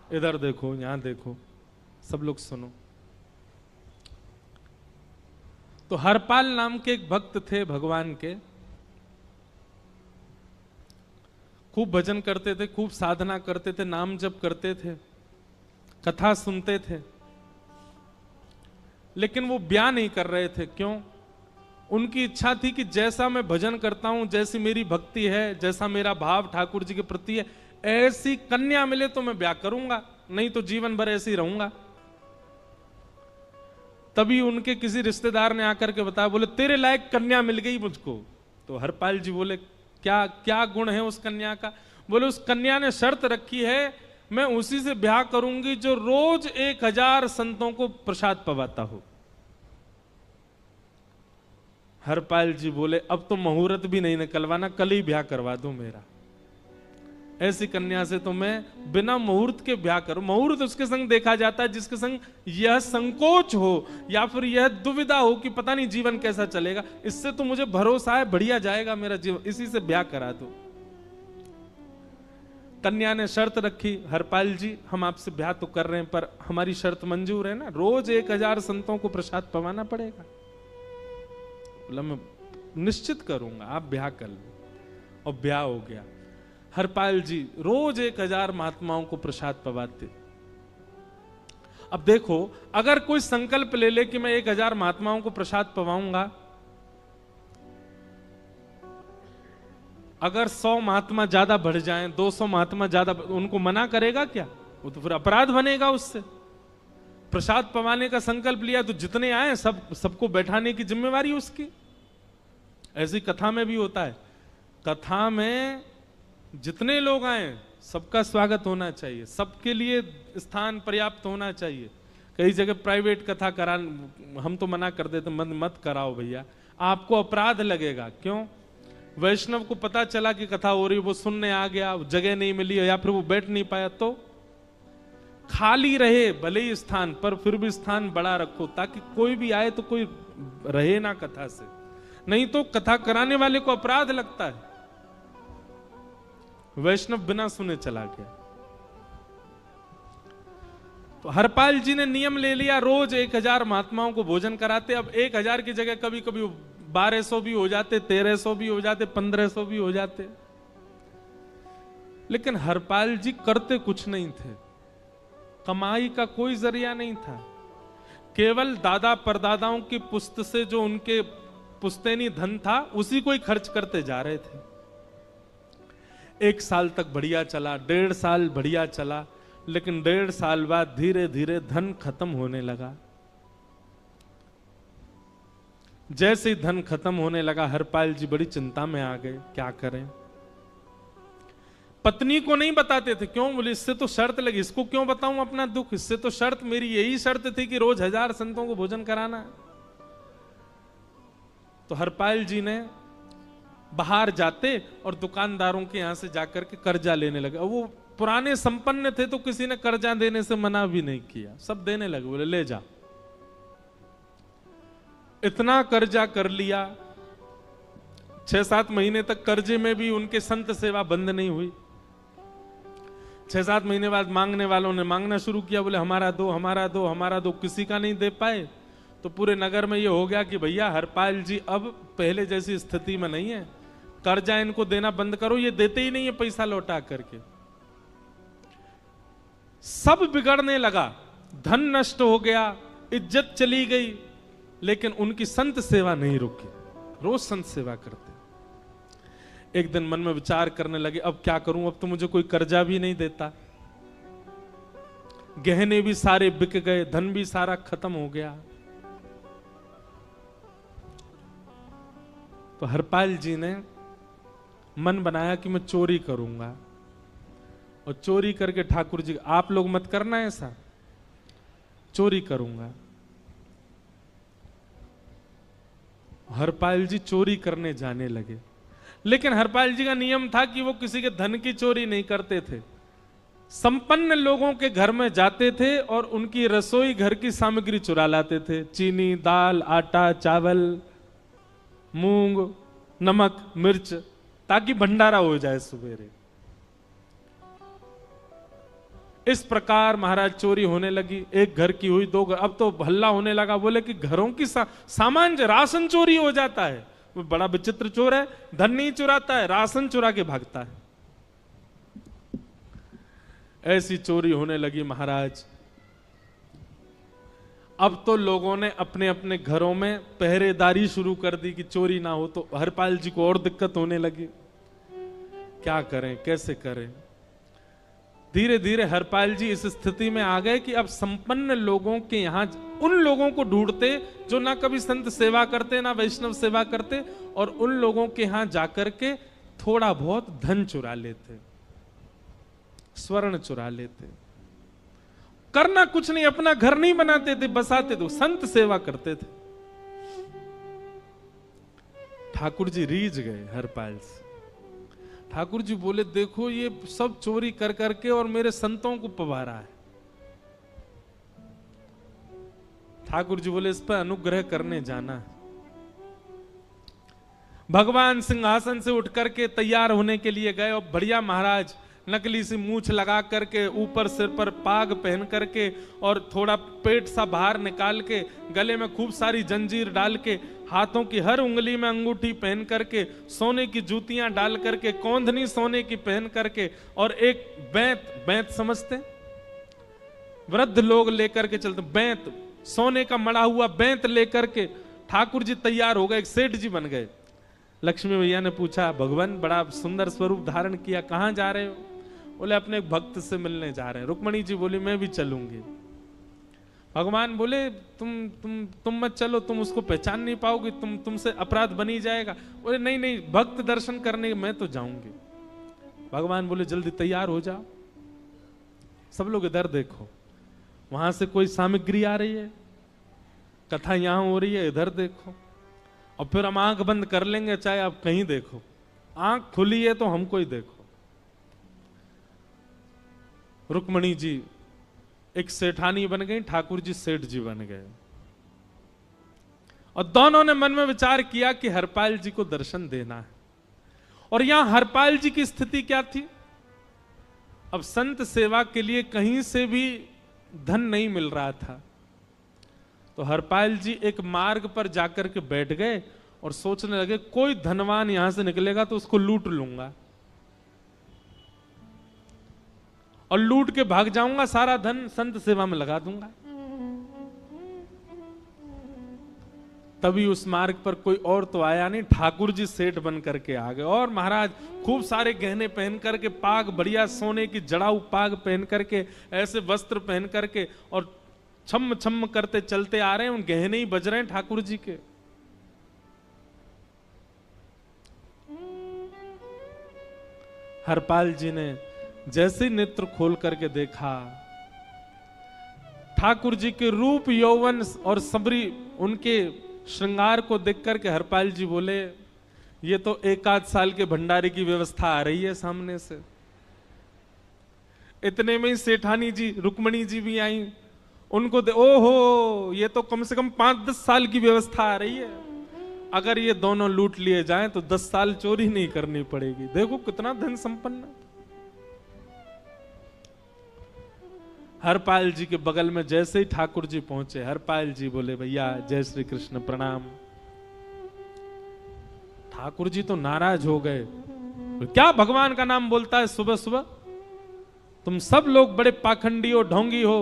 इधर देखो, यहां देखो, सब लोग सुनो। तो हरपाल नाम के एक भक्त थे भगवान के, खूब भजन करते थे, खूब साधना करते थे, नाम जप करते थे, कथा सुनते थे, लेकिन वो ब्याह नहीं कर रहे थे। क्यों? उनकी इच्छा थी कि जैसा मैं भजन करता हूं, जैसी मेरी भक्ति है, जैसा मेरा भाव ठाकुर जी के प्रति है, ऐसी कन्या मिले तो मैं ब्याह करूंगा, नहीं तो जीवन भर ऐसे ही रहूंगा। तभी उनके किसी रिश्तेदार ने आकर के बताया, बोले तेरे लायक कन्या मिल गई मुझको। तो हरपाल जी बोले, क्या क्या गुण है उस कन्या का? बोले उस कन्या ने शर्त रखी है, मैं उसी से ब्याह करूंगी जो रोज 1000 संतों को प्रसाद पवाता हो। हरपाल जी बोले, अब तो मुहूर्त भी नहीं निकलवाना, कल ही ब्याह करवा दो मेरा। ऐसी कन्या से तो मैं बिना मुहूर्त के ब्याह करूं। मुहूर्त उसके संग देखा जाता है जिसके संग यह संकोच हो या फिर यह दुविधा हो कि पता नहीं जीवन कैसा चलेगा। इससे तो मुझे भरोसा है बढ़िया जाएगा मेरा जीवन, इसी से ब्याह करा दो। कन्या ने शर्त रखी, हरपाल जी हम आपसे ब्याह तो कर रहे हैं पर हमारी शर्त मंजूर है ना, रोज 1000 संतों को प्रसाद पवाना पड़ेगा। बोला मैं निश्चित करूंगा, आप ब्याह कर लो। और ब्याह हो गया। हरपाल जी रोज 1000 महात्माओं को प्रसाद पवाते। अब देखो, अगर कोई संकल्प ले ले कि मैं 1000 महात्माओं को प्रसाद पवाऊंगा, अगर 100 महात्मा ज्यादा बढ़ जाएं, 200 महात्मा ज्यादा, उनको मना करेगा क्या? वो तो फिर अपराध बनेगा उससे। प्रसाद पवाने का संकल्प लिया तो जितने आए सबको बैठाने की जिम्मेवारी उसकी। ऐसी कथा में भी होता है, कथा में जितने लोग आए सबका स्वागत होना चाहिए, सबके लिए स्थान पर्याप्त होना चाहिए। कई जगह प्राइवेट कथा करा, हम तो मना कर देते, मत कराओ भैया, आपको अपराध लगेगा। क्यों? वैष्णव को पता चला कि कथा हो रही, वो सुनने आ गया, जगह नहीं मिली या फिर वो बैठ नहीं पाया, तो खाली रहे भले ही स्थान, पर फिर भी स्थान बड़ा रखो ताकि कोई भी आए तो कोई रहे ना कथा से, नहीं तो कथा कराने वाले को अपराध लगता है। वैष्णव बिना सुने चला गया। तो हरपाल जी ने नियम ले लिया, रोज 1000 महात्माओं को भोजन कराते। अब 1000 की जगह कभी कभी 1200 भी हो जाते, 1300 भी हो जाते, 1500 भी हो जाते। लेकिन हरपाल जी करते कुछ नहीं थे, कमाई का कोई जरिया नहीं था, केवल दादा परदादाओं की पुश्त से जो उनके पुश्तैनी धन था उसी को ही खर्च करते जा रहे थे। 1 साल तक बढ़िया चला, 1.5 साल बढ़िया चला, लेकिन 1.5 साल बाद धीरे धीरे धन खत्म होने लगा। जैसे ही धन खत्म होने लगा, हरपाल जी बड़ी चिंता में आ गए, क्या करें। पत्नी को नहीं बताते थे। क्यों? बोले इससे तो शर्त लगी, इसको क्यों बताऊं अपना दुख, इससे तो शर्त मेरी यही शर्त थी कि रोज 1000 संतों को भोजन कराना। तो हरपाल जी ने बाहर जाते और दुकानदारों के यहां से जाकर के कर्जा लेने लगे। वो पुराने संपन्न थे तो किसी ने कर्जा देने से मना भी नहीं किया, सब देने लगे, बोले ले जा। इतना कर्जा कर लिया, 6-7 महीने तक कर्जे में भी उनके संत सेवा बंद नहीं हुई। 6-7 महीने बाद मांगने वालों ने मांगना शुरू किया, बोले हमारा दो, हमारा दो, हमारा दो। किसी का नहीं दे पाए तो पूरे नगर में ये हो गया कि भैया हरपाल जी अब पहले जैसी स्थिति में नहीं है, कर्जा इनको देना बंद करो, ये देते ही नहीं है पैसा लौटा करके। सब बिगड़ने लगा, धन नष्ट हो गया, इज्जत चली गई, लेकिन उनकी संत सेवा नहीं रुकी, रोज संत सेवा करते। एक दिन मन में विचार करने लगे, अब क्या करूं, अब तो मुझे कोई कर्जा भी नहीं देता, गहने भी सारे बिक गए, धन भी सारा खत्म हो गया। तो हरपाल जी ने मन बनाया कि मैं चोरी करूंगा, और चोरी करके ठाकुर जी, आप लोग मत करना ऐसा, चोरी करूंगा। हरपाल जी चोरी करने जाने लगे, लेकिन हरपाल जी का नियम था कि वो किसी के धन की चोरी नहीं करते थे। संपन्न लोगों के घर में जाते थे और उनकी रसोई घर की सामग्री चुरा लाते थे, चीनी, दाल, आटा, चावल, मूंग, नमक, मिर्च, ताकि भंडारा हो जाए सवेरे। इस प्रकार महाराज चोरी होने लगी। एक घर की हुई, दो घर, अब तो हल्ला होने लगा। बोले कि घरों की सामान राशन चोरी हो जाता है। वो बड़ा विचित्र चोर है, धन नहीं चुराता है, राशन चुरा के भागता है। ऐसी चोरी होने लगी महाराज। अब तो लोगों ने अपने अपने घरों में पहरेदारी शुरू कर दी कि चोरी ना हो। तो हरपाल जी को और दिक्कत होने लगी, क्या करें, कैसे करें। धीरे धीरे हरपाल जी इस स्थिति में आ गए कि अब संपन्न लोगों के यहां उन लोगों को ढूंढते जो ना कभी संत सेवा करते ना वैष्णव सेवा करते, और उन लोगों के यहां जाकर के थोड़ा बहुत धन चुरा लेते, स्वर्ण चुरा लेते। करना कुछ नहीं, अपना घर नहीं बनाते थे, बसाते थे, संत सेवा करते थे। ठाकुर जी रीझ गए हरपाल से। ठाकुर जी बोले, देखो ये सब चोरी कर करके और मेरे संतों को पवारा है। ठाकुर जी बोले, इस पर अनुग्रह करने जाना है। भगवान सिंहासन से उठ करके तैयार होने के लिए गए, और बढ़िया महाराज नकली सी मूछ लगा करके, ऊपर सिर पर पाग पहन करके, और थोड़ा पेट सा बाहर निकाल के, गले में खूब सारी जंजीर डाल के, हाथों की हर उंगली में अंगूठी पहन करके, सोने की जूतियां डाल करके, कौंधनी सोने की पहन करके, और एक बैंत समझते, वृद्ध लोग लेकर के चलते, बैंत, सोने का मड़ा हुआ बैंत लेकर के ठाकुर जी तैयार हो गए, एक सेठ जी बन गए। लक्ष्मी भैया ने पूछा, भगवान बड़ा सुंदर स्वरूप धारण किया, कहां जा रहे हो? बोले, अपने एक भक्त से मिलने जा रहे हैं। रुक्मणी जी बोली, मैं भी चलूंगी। भगवान बोले, तुम मत चलो, तुम उसको पहचान नहीं पाओगे, तुमसे अपराध बनी जाएगा। बोले, नहीं नहीं, भक्त दर्शन करने मैं तो जाऊंगी। भगवान बोले, जल्दी तैयार हो जाओ। सब लोग इधर देखो, वहां से कोई सामग्री आ रही है, कथा यहां हो रही है, इधर देखो, और फिर हम आंख बंद कर लेंगे, चाहे आप कहीं देखो। आंख खुली है तो हमको ही देखो। रुक्मणी जी एक सेठानी बन गई, ठाकुर जी सेठ जी बन गए, और दोनों ने मन में विचार किया कि हरपाल जी को दर्शन देना है। और यहां हरपाल जी की स्थिति क्या थी? अब संत सेवा के लिए कहीं से भी धन नहीं मिल रहा था। तो हरपाल जी एक मार्ग पर जाकर के बैठ गए और सोचने लगे, कोई धनवान यहां से निकलेगा तो उसको लूट लूंगा, और लूट के भाग जाऊंगा, सारा धन संत सेवा में लगा दूंगा। तभी उस मार्ग पर कोई और तो आया नहीं, ठाकुर जी सेठ बन करके आ गए। और महाराज खूब सारे गहने पहन करके, पाग बढ़िया सोने की जड़ाऊ पाग पहन करके, ऐसे वस्त्र पहन करके, और छम छम करते चलते आ रहे हैं। उन गहने ही बज रहे हैं ठाकुर जी के। हरपाल जी ने जैसे नेत्र खोल करके देखा, ठाकुर जी के रूप यौवन और सबरी उनके श्रृंगार को देख करके हरपाल जी बोले, ये तो एक आध साल के भंडारे की व्यवस्था आ रही है सामने से। इतने में ही सेठानी जी रुक्मणी जी भी आई, उनको ओहो, ये तो कम से कम 5-10 साल की व्यवस्था आ रही है। अगर ये दोनों लूट लिए जाएं तो 10 साल चोरी नहीं करनी पड़ेगी। देखो कितना धन संपन्न। हरपाल जी के बगल में जैसे ही ठाकुर जी पहुंचे, हरपाल जी बोले, भैया जय श्री कृष्ण, प्रणाम। ठाकुर जी तो नाराज हो गए, क्या भगवान का नाम बोलता है सुबह सुबह? तुम सब लोग बड़े पाखंडी हो, ढोंगी हो,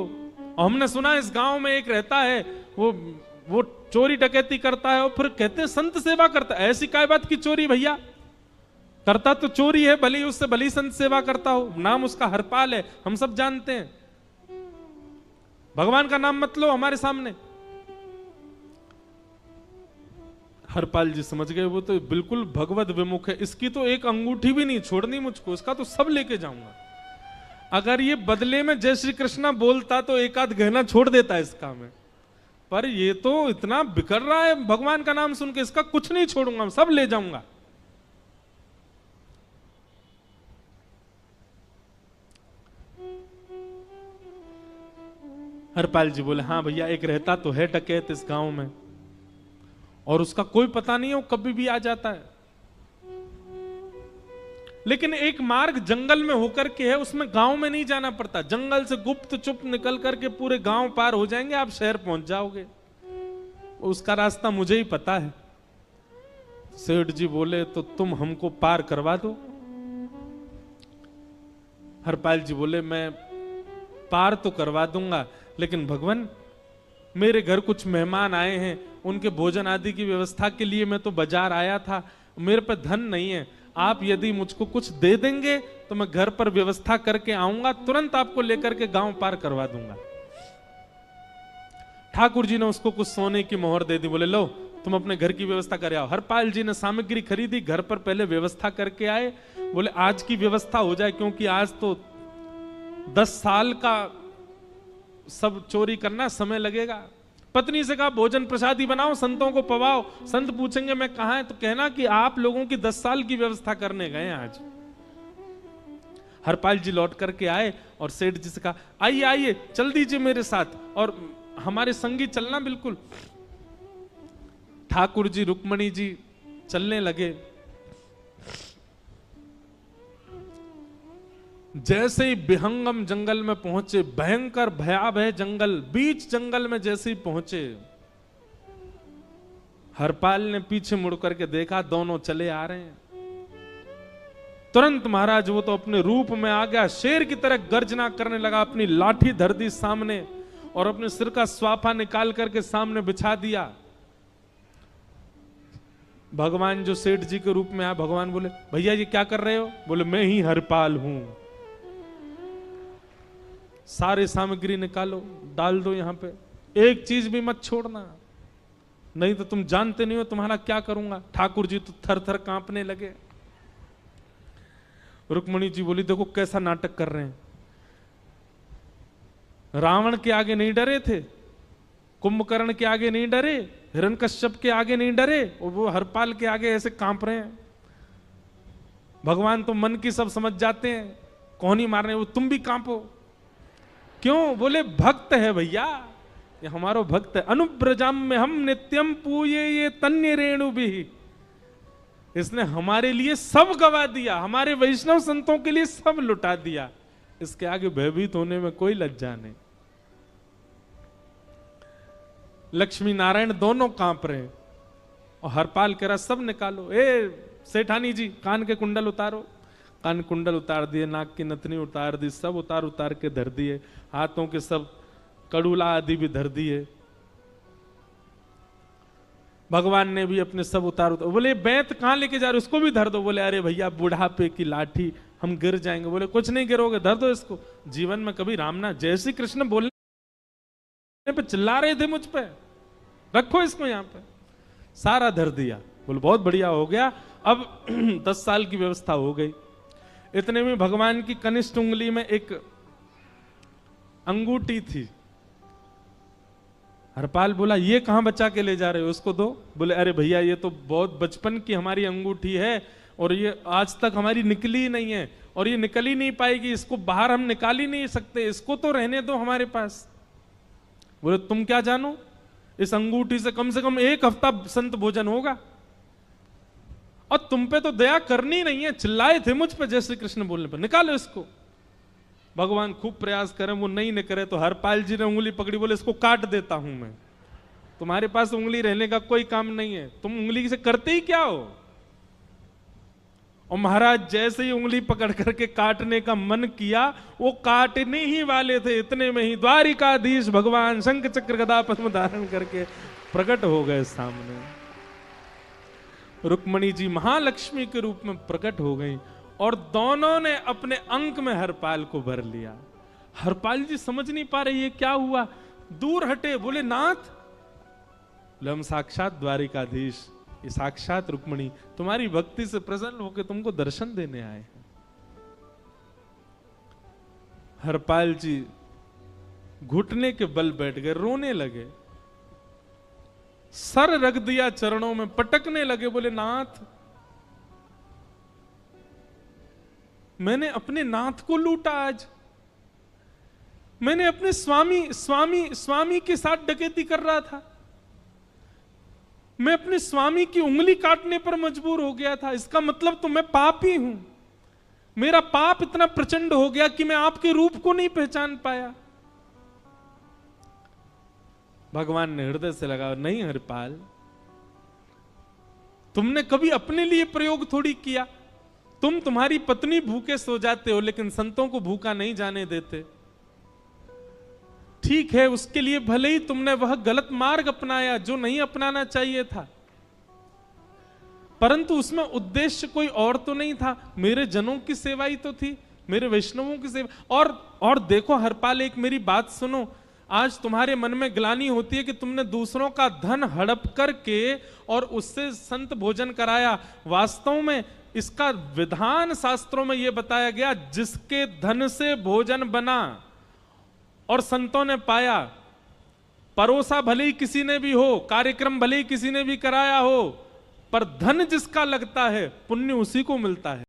और हमने सुना इस गांव में एक रहता है, वो चोरी डकैती करता है, और फिर कहते हैं संत सेवा करता है। ऐसी काय बात की चोरी भैया? करता तो चोरी है, भले उससे भली संत सेवा करता हो, नाम उसका हरपाल है, हम सब जानते हैं। भगवान का नाम मत लो हमारे सामने। हरपाल जी समझ गए, वो तो बिल्कुल भगवत विमुख है, इसकी तो एक अंगूठी भी नहीं छोड़नी मुझको, इसका तो सब लेके जाऊंगा। अगर ये बदले में जय श्री कृष्णा बोलता तो एक आध गहना छोड़ देता है इसका में, पर ये तो इतना बिखर रहा है भगवान का नाम सुन के, इसका कुछ नहीं छोड़ूंगा, सब ले जाऊंगा। हरपाल जी बोले, हाँ भैया, एक रहता तो है डकैत इस गांव में, और उसका कोई पता नहीं है, वो कभी भी आ जाता है। लेकिन एक मार्ग जंगल में होकर के है, उसमें गांव में नहीं जाना पड़ता। जंगल से गुप्त चुप निकल करके पूरे गांव पार हो जाएंगे, आप शहर पहुंच जाओगे। उसका रास्ता मुझे ही पता है। सेठ जी बोले तो तुम हमको पार करवा दो। हरपाल जी बोले मैं पार तो करवा दूंगा, लेकिन भगवान मेरे घर कुछ मेहमान आए हैं, उनके भोजन आदि की व्यवस्था के लिए मैं तो बाजार आया था, मेरे पे धन नहीं है। आप यदि मुझको कुछ दे देंगे तो मैं घर पर व्यवस्था करके आऊंगा, तुरंत आपको लेकर के गांव पार करवा दूंगा। ठाकुर जी ने उसको कुछ सोने की मोहर दे दी, बोले लो तुम अपने घर की व्यवस्था कर आओ। हरपाल जी ने सामग्री खरीदी, घर पर पहले व्यवस्था करके आए। बोले आज की व्यवस्था हो जाए, क्योंकि आज तो 10 साल का सब चोरी करना, समय लगेगा। पत्नी से कहा भोजन प्रसादी बनाओ, संतों को पवाओ। संत पूछेंगे मैं कहां है, तो कहना कि आप लोगों की 10 साल की व्यवस्था करने गए आज। हरपाल जी लौट करके आए और सेठ जी से कहा आइए आइए चल दीजिए मेरे साथ और हमारे संगी चलना बिल्कुल। ठाकुर जी रुक्मणी जी चलने लगे। जैसे ही विहंगम जंगल में पहुंचे, भयंकर भयावह जंगल, बीच जंगल में जैसे ही पहुंचे, हरपाल ने पीछे मुड़ करके देखा, दोनों चले आ रहे हैं। तुरंत महाराज वो तो अपने रूप में आ गया, शेर की तरह गर्जना करने लगा, अपनी लाठी धर दी सामने और अपने सिर का स्वाफा निकाल करके सामने बिछा दिया। भगवान जो सेठ जी के रूप में आया, भगवान बोले भैया ये क्या कर रहे हो? बोले मैं ही हरपाल हूं। सारे सामग्री निकालो, डाल दो यहां पे, एक चीज भी मत छोड़ना, नहीं तो तुम जानते नहीं हो तुम्हारा क्या करूंगा। ठाकुर जी तो थर थर कांपने लगे। रुक्मणी जी बोली देखो कैसा नाटक कर रहे हैं। रावण के आगे नहीं डरे थे, कुंभकर्ण के आगे नहीं डरे, हिरण्यकश्यप के आगे नहीं डरे, और वो हरपाल के आगे ऐसे कांप रहे हैं। भगवान तो मन की सब समझ जाते हैं, कौन ही मारने, वो तुम भी कांपो क्यों? बोले भक्त है भैया, ये हमारो भक्त है। अनुब्रजाम में हम नित्यम पूये ये तन्य रेणु भी, इसने हमारे लिए सब गवा दिया, हमारे वैष्णव संतों के लिए सब लुटा दिया, इसके आगे भयभीत होने में कोई लज्जा नहीं। लक्ष्मी नारायण दोनों कांप रहे हैं और हरपाल कह रहा सब निकालो। ए सेठानी जी कान के कुंडल उतारो। कान कुंडल उतार दिए, नाक की नथनी उतार दी, सब उतार उतार के धर दिए, हाथों के सब कड़ूला आदि भी धर दिए। भगवान ने भी अपने सब उतार। बोले बैंत कहां लेके जा रहे, उसको भी धर दो। बोले अरे भैया बुढ़ापे की लाठी, हम गिर जाएंगे। बोले कुछ नहीं गिरोगे, धर दो इसको। जीवन में कभी राम ना, जय श्री कृष्ण बोलने पे चिल्ला रहे थे मुझ पे, रखो इसको यहां पे। सारा धर दिया। बोले बहुत बढ़िया हो गया, अब 10 साल की व्यवस्था हो गई। इतने में भगवान की कनिष्ठ उंगली में एक अंगूठी थी। हरपाल बोला ये कहां बचा के ले जा रहे हो, उसको दो। बोले अरे भैया ये तो बहुत बचपन की हमारी अंगूठी है और ये आज तक हमारी निकली ही नहीं है और ये निकल ही नहीं पाएगी, इसको बाहर हम निकाल ही नहीं सकते, इसको तो रहने दो हमारे पास। बोले तुम क्या जानो, इस अंगूठी से कम 1 हफ्ता संत भोजन होगा और तुम पे तो दया करनी नहीं है। चिल्लाए थे मुझ पे जय श्री कृष्ण बोलने पर, निकालो इसको। भगवान खूब प्रयास करें, वो नहीं निकले तो हरपाल जी ने उंगली पकड़ी, बोले इसको काट देता हूं मैं, तुम्हारे पास उंगली रहने का कोई काम नहीं है, तुम उंगली से करते ही क्या हो। और महाराज जैसे ही उंगली पकड़ करके काटने का मन किया, वो काटने ही वाले थे, इतने में ही द्वारिकाधीश भगवान शंख चक्र गदा पद्म धारण करके प्रकट हो गए सामने। रुक्मणी जी महालक्ष्मी के रूप में प्रकट हो गई और दोनों ने अपने अंक में हरपाल को भर लिया। हरपाल जी समझ नहीं पा रहे ये क्या हुआ, दूर हटे। बोले नाथ, बोले हम साक्षात द्वारिकाधीश, ये साक्षात रुक्मणी तुम्हारी भक्ति से प्रसन्न होकर तुमको दर्शन देने आए हैं। हरपाल जी घुटने के बल बैठ गए, रोने लगे, सर रख दिया चरणों में, पटकने लगे। बोले नाथ, मैंने अपने नाथ को लूटा, आज मैंने अपने स्वामी के साथ डकैती कर रहा था, मैं अपने स्वामी की उंगली काटने पर मजबूर हो गया था, इसका मतलब तो मैं पापी हूं। मेरा पाप इतना प्रचंड हो गया कि मैं आपके रूप को नहीं पहचान पाया। भगवान ने हृदय से लगा, नहीं हरिपाल, तुमने कभी अपने लिए प्रयोग थोड़ी किया। तुम्हारी पत्नी भूखे सो जाते हो, लेकिन संतों को भूखा नहीं जाने देते। ठीक है, उसके लिए भले ही तुमने वह गलत मार्ग अपनाया जो नहीं अपनाना चाहिए था, परंतु उसमें उद्देश्य कोई और तो नहीं था, मेरे जनों की सेवा ही तो थी, मेरे वैष्णवों की सेवा। और देखो हरपाल, एक मेरी बात सुनो, आज तुम्हारे मन में ग्लानि होती है कि तुमने दूसरों का धन हड़प करके और उससे संत भोजन कराया। वास्तव में इसका विधान शास्त्रों में यह बताया गया, जिसके धन से भोजन बना और संतों ने पाया, परोसा भले ही किसी ने भी हो, कार्यक्रम भले ही किसी ने भी कराया हो, पर धन जिसका लगता है पुण्य उसी को मिलता है।